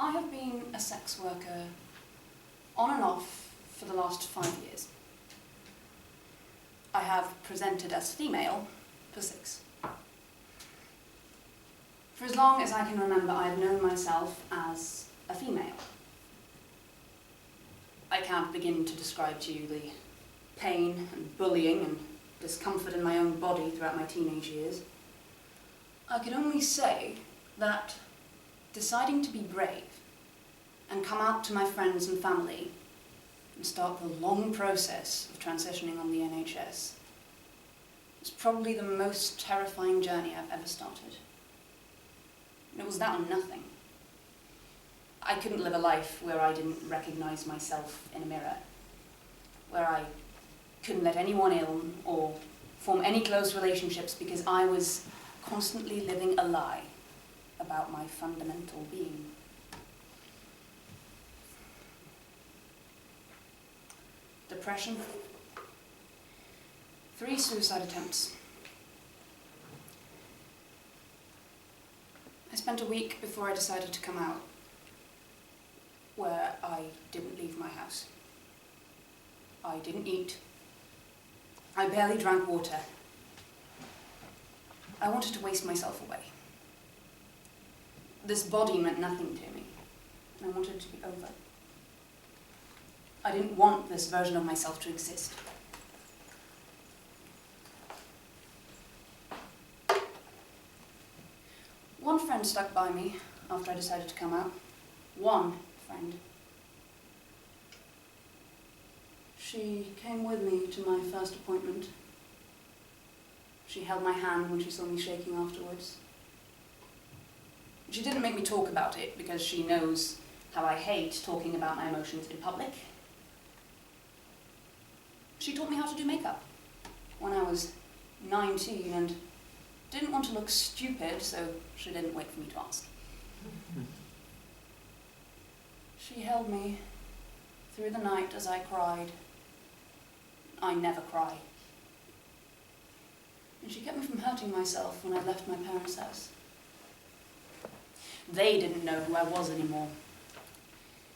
I have been a sex worker on and off for the last 5 years. I have presented as female for 6. For as long as I can remember, I have known myself as a female. I can't begin to describe to you the pain and bullying and discomfort in my own body throughout my teenage years. I can only say that deciding to be brave and come out to my friends and family and start the long process of transitioning on the NHS was probably the most terrifying journey I've ever started. And it was that or nothing. I couldn't live a life where I didn't recognize myself in a mirror, where I couldn't let anyone in or form any close relationships because I was constantly living a lie about my fundamental being. Depression. 3 suicide attempts. I spent a week before I decided to come out where I didn't leave my house. I didn't eat. I barely drank water. I wanted to waste myself away. This body meant nothing to me, and I wanted it to be over. I didn't want this version of myself to exist. One friend stuck by me after I decided to come out. One friend. She came with me to my first appointment. She held my hand when she saw me shaking afterwards. She didn't make me talk about it because she knows how I hate talking about my emotions in public. She taught me how to do makeup when I was 19 and didn't want to look stupid, so she didn't wait for me to ask. She held me through the night as I cried. I never cry. And she kept me from hurting myself when I left my parents' house. They didn't know who I was anymore.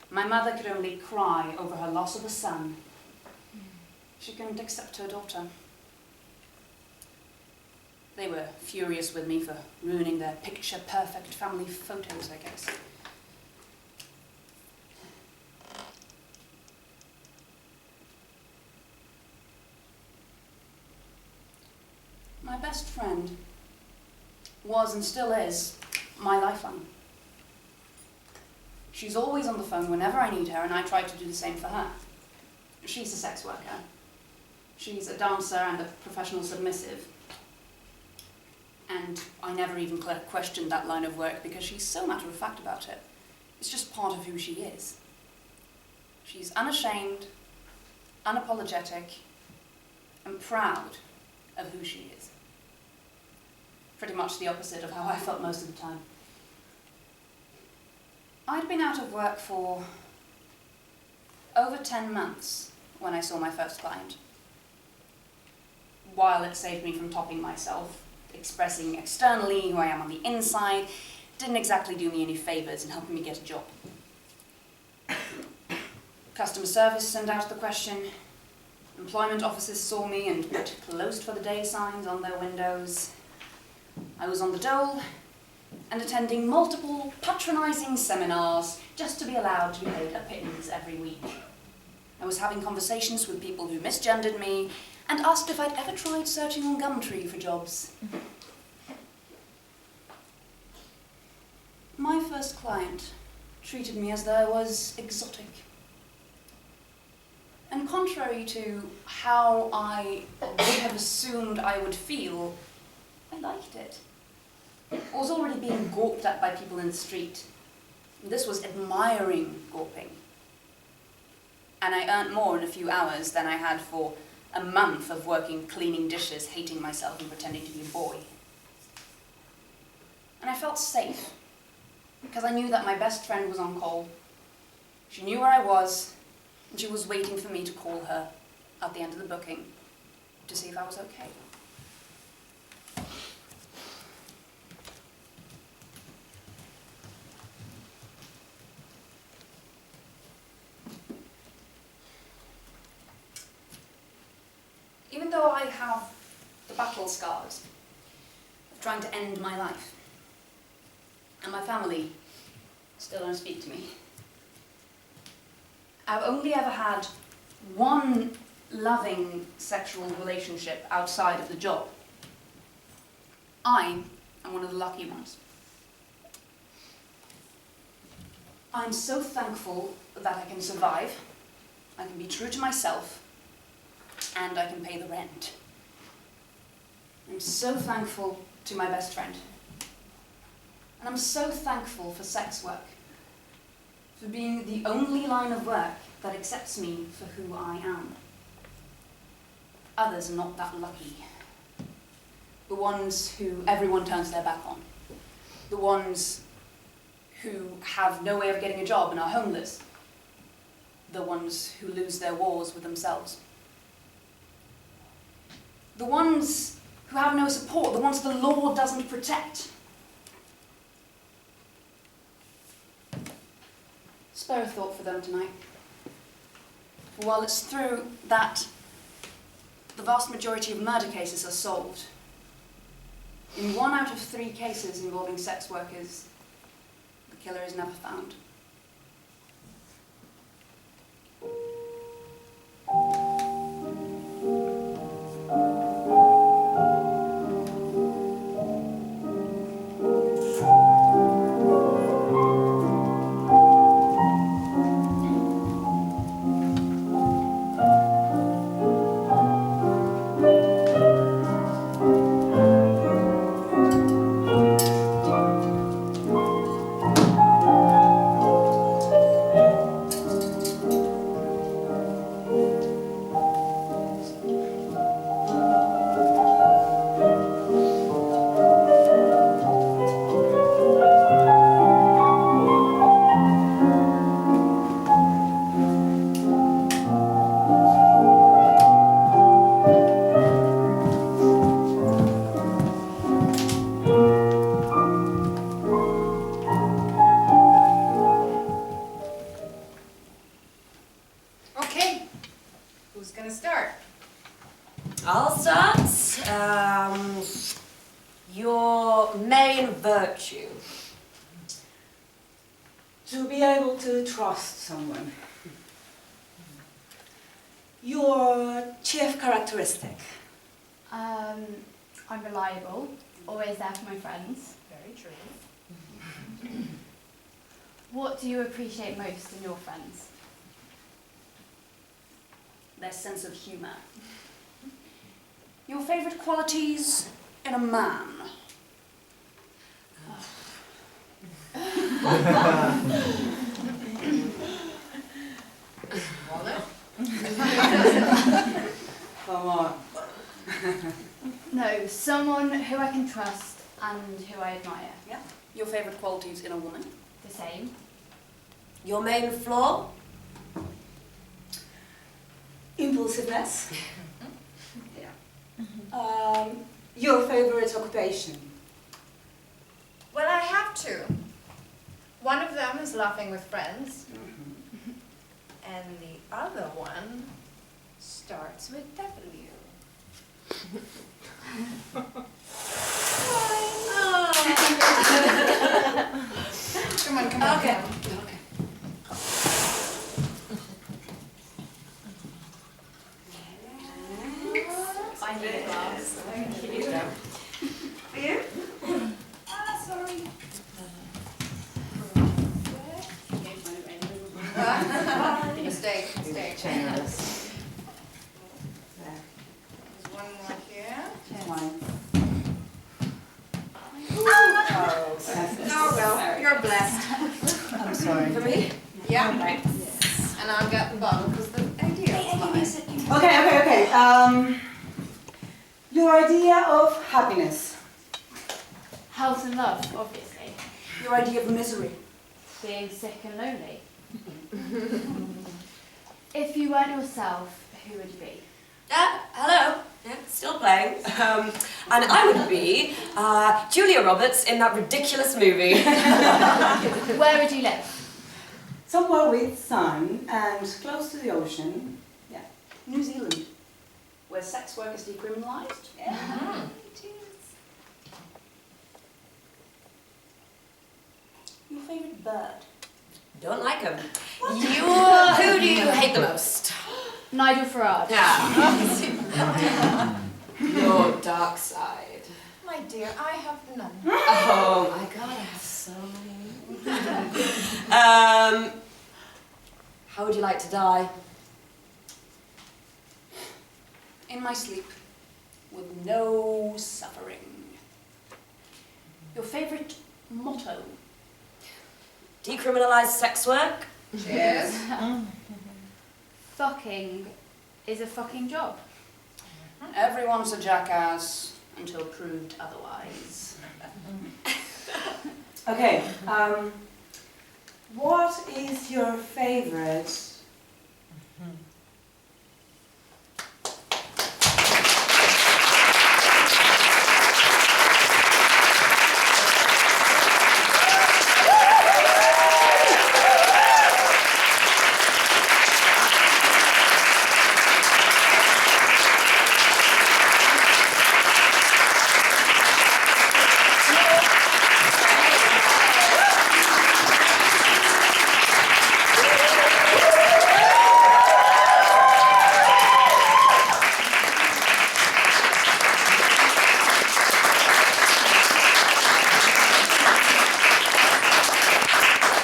My mother could only cry over her loss of a son. She couldn't accept her daughter. They were furious with me for ruining their picture-perfect family photos, I guess. My best friend was and still is my lifeline. She's always on the phone whenever I need her, and I try to do the same for her. She's a sex worker. She's a dancer and a professional submissive. And I never even questioned that line of work because she's so matter-of-fact about it. It's just part of who she is. She's unashamed, unapologetic, and proud of who she is. Pretty much the opposite of how I felt most of the time. I'd been out of work for over 10 months when I saw my first client. While it saved me from topping myself, expressing externally who I am on the inside, didn't exactly do me any favours in helping me get a job. Customer service sent out the question. Employment officers saw me and put closed for the day signs on their windows. I was on the dole and attending multiple patronising seminars just to be allowed to be paid a pittance every week. I was having conversations with people who misgendered me and asked if I'd ever tried searching on Gumtree for jobs. My first client treated me as though I was exotic. And contrary to how I would have assumed I would feel, I liked it. I was already being gawped at by people in the street. This was admiring gawping. And I earned more in a few hours than I had for a month of working cleaning dishes, hating myself and pretending to be a boy. And I felt safe, because I knew that my best friend was on call. She knew where I was, and she was waiting for me to call her at the end of the booking to see if I was okay. though I have the battle scars of trying to end my life, and my family still don't speak to me, I've only ever had one loving sexual relationship outside of the job. I am one of the lucky ones. I'm so thankful that I can survive, I can be true to myself, and I can pay the rent. I'm so thankful to my best friend. And I'm so thankful for sex work, for being the only line of work that accepts me for who I am. Others are not that lucky. The ones who everyone turns their back on. The ones who have no way of getting a job and are homeless. The ones who lose their wars with themselves. The ones who have no support, the ones the law doesn't protect. Spare a thought for them tonight. For while it's true that the vast majority of murder cases are solved, in 1 out of 3 cases involving sex workers, the killer is never found. I'll start. Your main virtue. To be able to trust someone. Your chief characteristic. I'm reliable, always there for my friends. Very true. What do you appreciate most in your friends? Their sense of humour. Your favourite qualities in a man? Wallet? Come on. No, someone who I can trust and who I admire. Yeah. Your favourite qualities in a woman? The same. Your main flaw? Impulsiveness. Your favorite occupation. Well, I have two. One of them is laughing with friends, and the other one starts with W. Come on, come on. Okay. Okay. Find you a glass. Thank you. For you? Sorry. Mistake. Generous. There's one more here. Mine. Oh, well, you're blessed. I'm sorry. For me? Yeah. Right. And I've got the bottle because the idea is mine. Okay. Your idea of happiness. Health and love, obviously. Your idea of misery? Being sick and lonely. If you weren't yourself, who would you be? Hello. Yeah, still playing. And I would be Julia Roberts in that ridiculous movie. Where would you live? Somewhere with sun and close to the ocean. Yeah. New Zealand. where sex work is decriminalised. Mhm. Your favourite bird? Don't like him. Who do you hate the most? Nigel Farage. Yeah. Your dark side. My dear, I have none. Oh my god, I have so many. How would you like to die? In my sleep, with no suffering. Your favourite motto? Decriminalise sex work? Cheers. Fucking is a fucking job. Everyone's a jackass until proved otherwise. Okay, what is your favorite